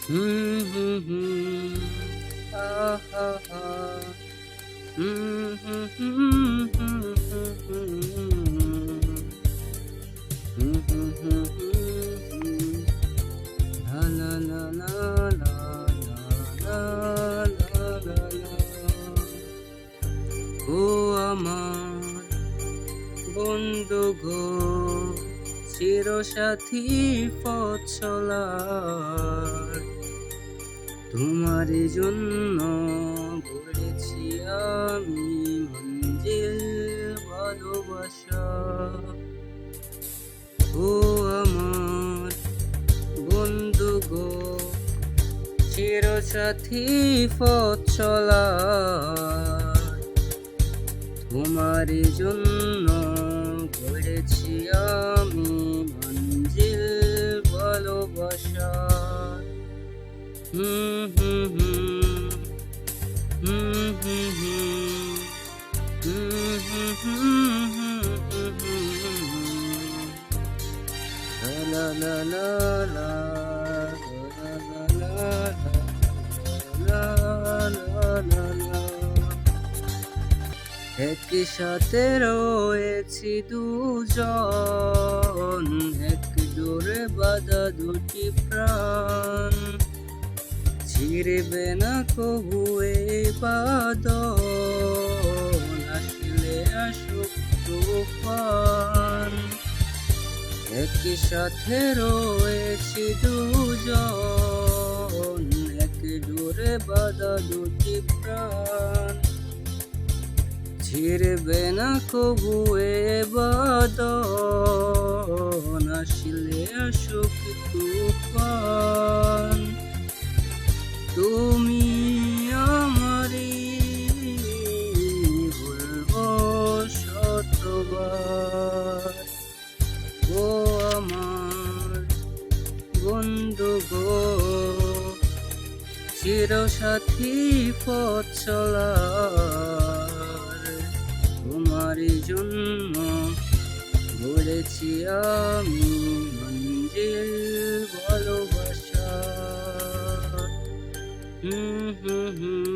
হুম, হুম, হুম। আহা! হুম, হুম, হুম, হুম, হুম, হুম। হুম, হুম, হুম, হুম, হুম। লা, লা, লা, লা, লা, লা, লা, লা, লা। ও আমার বন্ধু গো, চিরসাথী পথ চলার, তোমারই জন্য গড়েছি আমি মঞ্জিল ভালোবাসা। ও আমার বন্ধু গো, চিরসাথী পথ চলার, তোমারই জন্য গড়েছি আমি মঞ্জিল ভালোবাসা। হুম, হুম, হুম, হুম, হুম, হুম, হুম, হুম, হুম, হুম, হুম, হুম। লা, লা, লা, লা, লা, লা, লা, লা, লা, লা, লা। একই সাথে রয়েছি দুজন, এক ডোরে বাঁধা দুটি প্রাণ, ছিড়বে না কবু এই বাঁধন, আসলে আসুক তুফান। একই সাথে রয়েছি দুজন, এক ডোরে বাঁধা দুটি প্রাণ, ছিড়বে না কবু এ বাঁধন, আসলে আসুক তুফান। তুমি আমারই বলবো শতবার, ও আমার বন্ধু গো, চিরসাথী পথ চলার, তোমারই জন্য গড়েছি আমি মঞ্জিল ভালোবাসা। হুম, হুম, হুম।